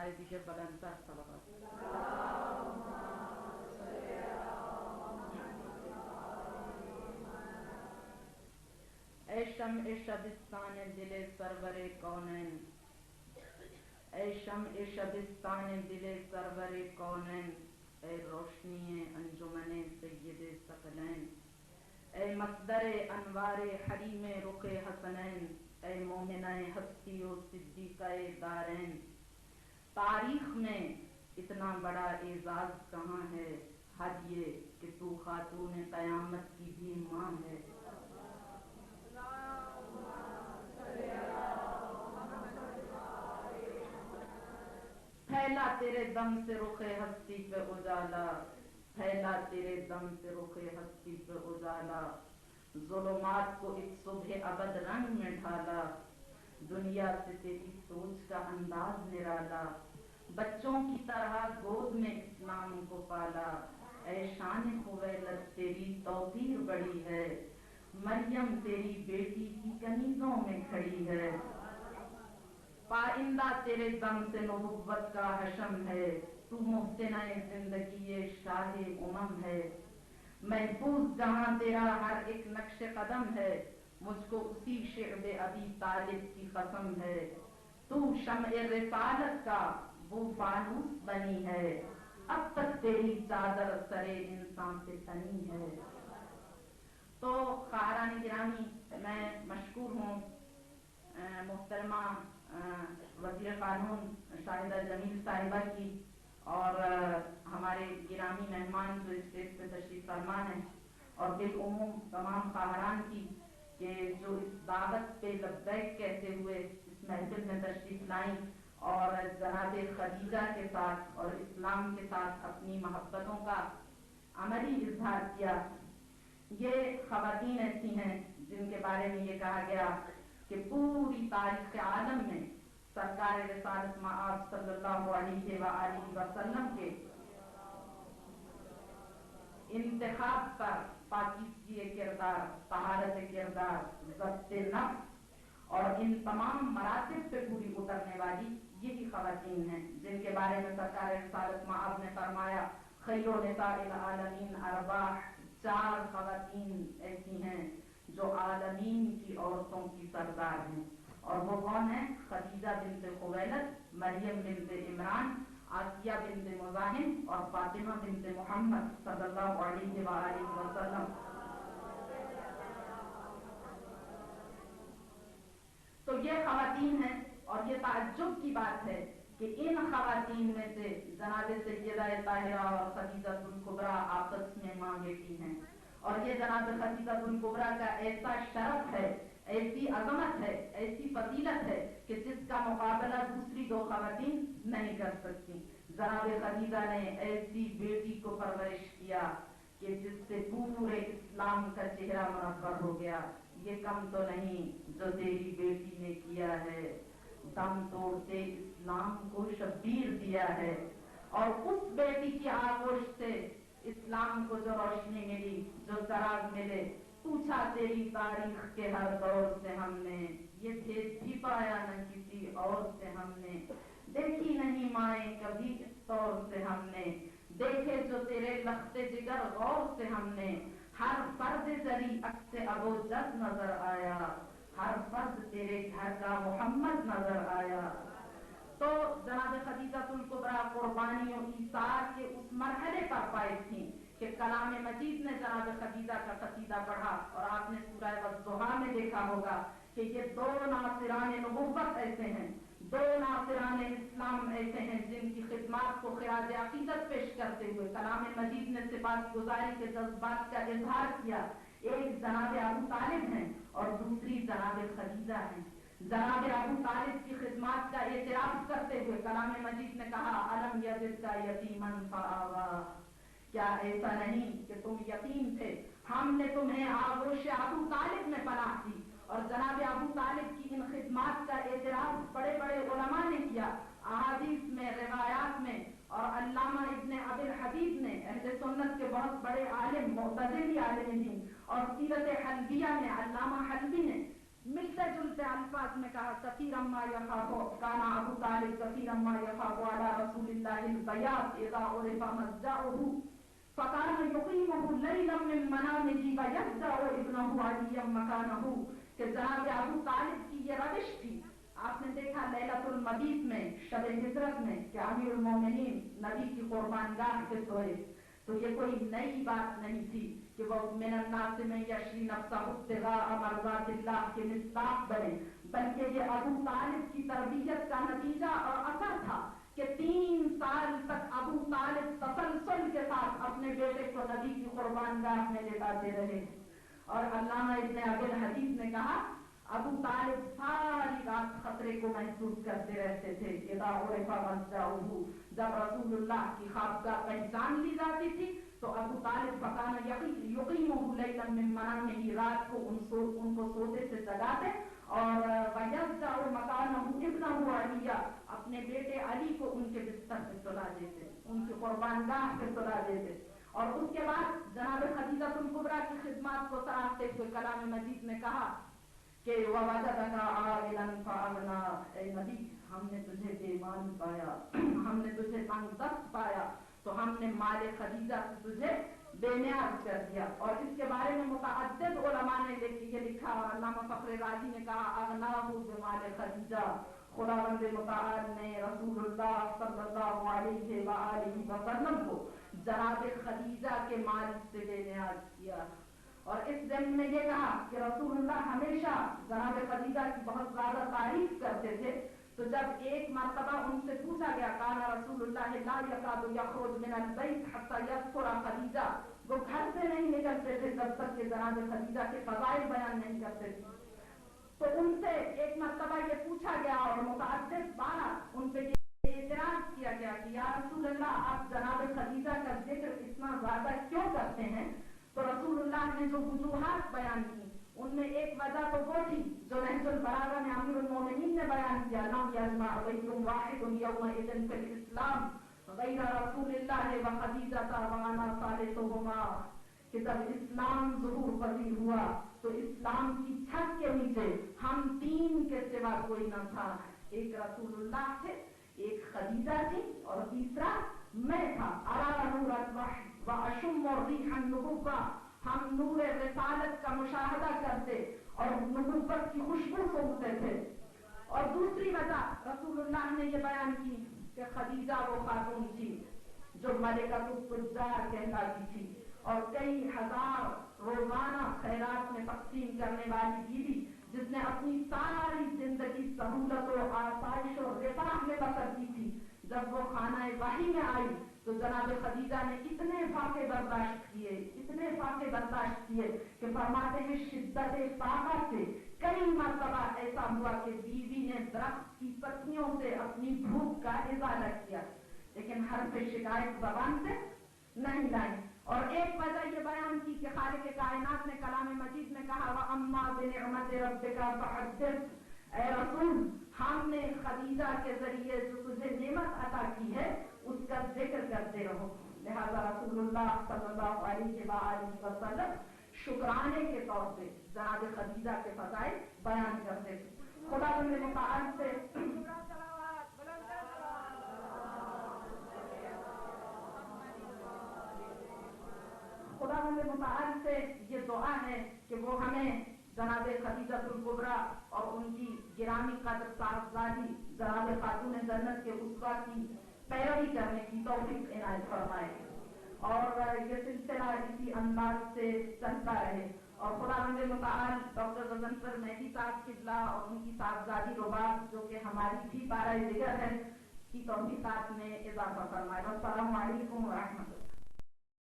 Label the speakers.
Speaker 1: ہمارے پیچھے بلندتر صلوات۔ اے شمع شبستان دل سرور کونین، اے شمع شبستان دل سرور کونین، اے روشنی انجمن سید ثقلین، اے مصدر انوار حریم رخ حسنین، اے مومنہ ہستی و صدیقہ دارین، تاریخ میں اتنا بڑا اعزاز کہاں ہے، حد یہ کہ تو خاتون قیامت کی بھی ماں ہے۔ پھیلا تیرے دم سے رخ ہستی پہ اجالا، پھیلا تیرے دم سے رخ ہستی پہ اجالا، ظلمات کو ایک صبح ابد رنگ میں ڈھالا، دنیا سے تیری سوچ کا انداز نرالا، بچوں کی طرح گود میں اسلام کو پالا، اے شان خویلد تیری توقیر بڑی ہے، مریم تیری بیٹی کی کنیزوں میں کھڑی ہے، پائندہ تیرے دم سے نبوت کا حشم ہے، تو محسنہ زندگی شاہ امم ہے، محفوظ جہاں تیرا ہر ایک نقش قدم ہے، مجھ کو اسی شعب ابی طالب کی قسم ہے، تو شمع رسالت کا وہ فانوس بنی ہے، اب تک تیری چادر سرے انسان سے تنی ہے۔ تو خواہران گرامی، میں مشکور ہوں محترمہ وزیر قانون شاہدہ جمیل صاحبہ کی اور ہمارے گرامی مہمان جو اسٹیج پہ تشریف فرما ہیں، اور بالعموم تمام خواہران کی کہ جو اس دعوت پہ لبیک کہتے ہوئے اس محفل میں تشریف لائیں اور جناب خدیجہ کے ساتھ اور اسلام کے ساتھ اپنی محبتوں کا عملی اظہار کیا۔ یہ خواتین ایسی ہیں جن کے بارے میں یہ کہا گیا کہ پوری تاریخ عالم میں سرکار رسالت مآب صلی اللہ علیہ وآلہ وسلم کے انتخاب پر پاکیزگی کردار، طہارت کردار، ضبط نفس اور ان تمام مراتب پہ پوری اترنے والی یہی خواتین ہیں جن کے بارے میں سرکار رسالت مآب نے فرمایا خیر نساء العالمین ارباح، 4 خواتین ایسی ہیں جو عالمین کی عورتوں کی سردار ہیں، اور وہ کون ہیں؟ خدیجہ بنت خویلد، مریم بنت عمران، آسیہ بنت مزاحم اور فاطمہ بنت محمد صلی اللہ علیہ وآلہ وسلم۔ تو یہ خواتین ہیں، اور یہ تعجب کی بات ہے کہ ان خواتین میں سے جناب سیدہ طاہرہ اور خدیجہ الکبریٰ آپس میں ماں بیٹی ہیں، اور یہ جناب خدیجہ الکبریٰ کا ایسا شرف ہے، ایسی عظمت ہے، ایسی فضیلت ہے کہ جس کا مقابلہ دوسری 2 خواتین نہیں کر سکتی۔ جناب خدیجہ نے ایسی بیٹی کو پرورش کیا کہ جس سے پورے اسلام کا چہرہ منور ہو گیا۔ یہ کم تو نہیں جو تیری بیٹی نے کیا ہے، دم توڑتے اسلام کو شبیر دیا ہے، اور اس بیٹی کی آغوش سے اسلام کو جو روشنی ملی، جو چراغ ملے، پوچھا تیری تاریخ کے ہر دور سے ہم نے، یہ بھید بھی پایا نہ کسی اور سے ہم نے، دیکھی نہیں مائیں کبھی اس طور سے ہم نے، دیکھے جو تیرے لخت جگر غور سے ہم نے، ہر فرد جری عکس ابو جد نظر آیا، ہر فرد تیرے گھر کا محمد نظر آیا۔ تو جناب خدیجہ الکبریٰ قربانی و ایثار کے اس مرحلے پر فائز تھیں کہ کلام مجید نے جناب خدیجہ کا قصیدہ پڑھا، اور آپ نے سورہ والضحیٰ میں دیکھا ہوگا کہ یہ 2 ناصران نبوت ایسے ہیں، 2 ناصران اسلام ایسے ہیں جن کی خدمات کو خراج عقیدت پیش کرتے ہوئے کلام مجید نے سپاسگزاری کے جذبات کا اظہار کیا۔ ایک جناب ابو طالب ہیں اور دوسری جناب خدیجہ ہیں۔ جناب ابو طالب کی خدمات کا اعتراف کرتے ہوئے کلام مجید نے کہا الم یجدک یتیما فآویٰ، کیا ایسا نہیں کہ تم یتیم تھے، ہم نے تمہیں آغوش ابو طالب میں پناہ دی۔ اور جناب ابو طالب کی ان خدمات کا اعتراف بڑے بڑے علماء نے کیا، احادیث میں، روایات میں، اور علامہ ابن ابی الحدیث نے، اہل سنت کے بہت بڑے عالم، معتزلی عالم دین، اور سیرت حلبیہ میں علامہ حلبی نے ملتے جلتے से अल्फाज में कहा कसीरम मा यखाफु काना अबू तालिब कसीरम मा यखाफु अला रसूलिल्लाहिल बयात इज़ा उरिफा मज़्जाउहु फकान युक़ीमुहु लैलन मिन मनामिही व यफ़ज़अु इब्नहु अलिय्यम मकानहु। कि जनाब अबू तालिब की ये रविश थी। आपने देखा लैलतुल मबीत में शब हिजरत में कि अमीरुल मोमिनीन नबी की कुर्बानगाह पे सोए, तो ये कोई नई बात नहीं थी कि वो मिनन नास में यशरी नफ्सहु इब्तिगाअ मर्ज़ातिल्लाह के मिस्ताक बने, बल्कि ये अबू तालिब की तरबियत का नतीजा और असर था कि 3 साल तक अबू तालिब तसलसल के साथ अपने बेटे को नबी की कुर्बानगाह में लेटाते रहे। और अल्लामा इब्न अबिल हदीस ने कहा अबू तालिब सारी रात खतरे को महसूस करते रहते थे। इज़ा उरिफा मज़्जाउहु, जब रसूलुल्लाह की ख्वाबगाह पहचान ली जाती थी तो अबू तालिब फकान युक़ीमुहु लैलन मिन मनामिही, रात को उनको सोते से जगाते और वयफ़ज़अु मकानहु इब्नहु अलिय्या, अपने बेटे अली को उनके बिस्तर पे सुला देते, उनकी कुर्बानगाह पे सुला देते। और उसके बाद जनाब खदीजतुल कुबरा की खिदमत को सराहते हुए कलाम मजीद में कहा कि ववजदका आइलन फअगना, ए नबी हमने तुझे बेईमान पाया, हमने तुझे तंगदस्त पाया तो हमने माले खदीजा से तुझे बेनियाज कर दिया। और इसके बारे में मुतअद्दिद उलमा ने ये लिखा और अल्लामा फखरे राजी ने कहा अगनाहु बिमाले खदीजा, खुदावंद मुतआल ने रसूलुल्लाह सल्लल्लाहु अलैहि व आलिहि वसल्लम को जनाब खदीजा के माल से बेनियाज किया। और इस जन्म में ये कहा कि रसूलुल्लाह हमेशा जनाब खदीजा की बहुत ज्यादा तारीफ करते थे। तो जब एक मर्तबा उनसे पूछा गया काना रसूलुल्लाह ला यकादु यखरुज मिनल बैत हत्ता यज़कुरा खदीजा, वो घर से नहीं निकलते थे जब तक कि जनाब खदीजा के फज़ाइल बयान नहीं करते थे। तो उनसे एक मर्तबा ये पूछा गया और मुतअद्दिद बार उन पे एतराज किया गया कि या रसूलल्लाह आप जनाब खदीजा का जिक्र इतना ज्यादा क्यों करते हैं। तो रसूलुल्लाह ने जो वजूहात बयान की उनमें एक वजह तो वो थी जो नहजुल बलागा में अमीरुल मोमिनीन ने बयान किया, लम यजमा बैतुन वाहिदुन यौमइज़िन फिल इस्लाम गैर रसूलिल्लाह व खदीजता व अना सालिसुहुमा, कि जब इस्लाम ज़ुहूर पज़ीर हुआ तो इस्लाम की छत के नीचे हम 3 के सिवा कोई न था। एक रसूलुल्लाह थे, एक खदीजा थी और तीसरा मैं था। अरा नूरत व अशुम्मु रिहन नुबुव्वा, हम नूर रिसालत का मुशाहदा करते और नबुव्वत की खुशबू सूंघते थे। और दूसरी वजह रसूलुल्लाह ने ये बयान की कि खदीजा वो खातून थी जो मलिकतुत तुज्जार कहलाती थी और कई हजार रोजाना खैरात में तकसीम करने वाली बीवी, जिसने अपनी सारी जिंदगी सहूलत और आसाइश और रिफाह में बसर की थी। जब वो खाना वही में आई तो जनाब खदीजा ने इतने फाके बर्दाश्त किए कि फरमाते हैं शिद्दत फाका से कई मरतबा ऐसा हुआ कि बीवी ने दरख्त की पत्तियों से अपनी भूख का इजाला किया, लेकिन हर पे शिकायत जबान से नहीं लाई। और एक वजह ये बयान की कि खालिक कायनात ने कलाम मजीद में कहा व अम्मा बिनिअमति रब्बिका फहद्दिस, ऐ रसूल हमने खदीजा के जरिए जो तुझे नेमत अता की है उसका जिक्र करते रहो। लिहाजा रसूलुल्लाह सल्लल्लाहु अलैहि वसल्लम शुक्राने के तौर पे जनाब खदीजा के फज़ाइल बयान करते थे। खुदावंद मुतआल से खुदावंद मुतआल से ये दुआ है कि वो हमें जनाब खदीजतुल कुबरा और उनकी गिरामी कदर साहबजादी जनाब खातून जन्नत के उसवा की पैरवी करने की तौफीक इनायत फरमाए और ये सिलसिला इसी अंदाज से चलता रहे। और खुदावंद मुतआल डॉक्टर गजनफर मेहदी साहब किबला और उनकी साहबजादी रुबाब जो कि हमारी भी बारह जिगर है की तौफीकात में इजाफा फरमाए। अस्सलामु अलैकुम व रहमतुल्लाह।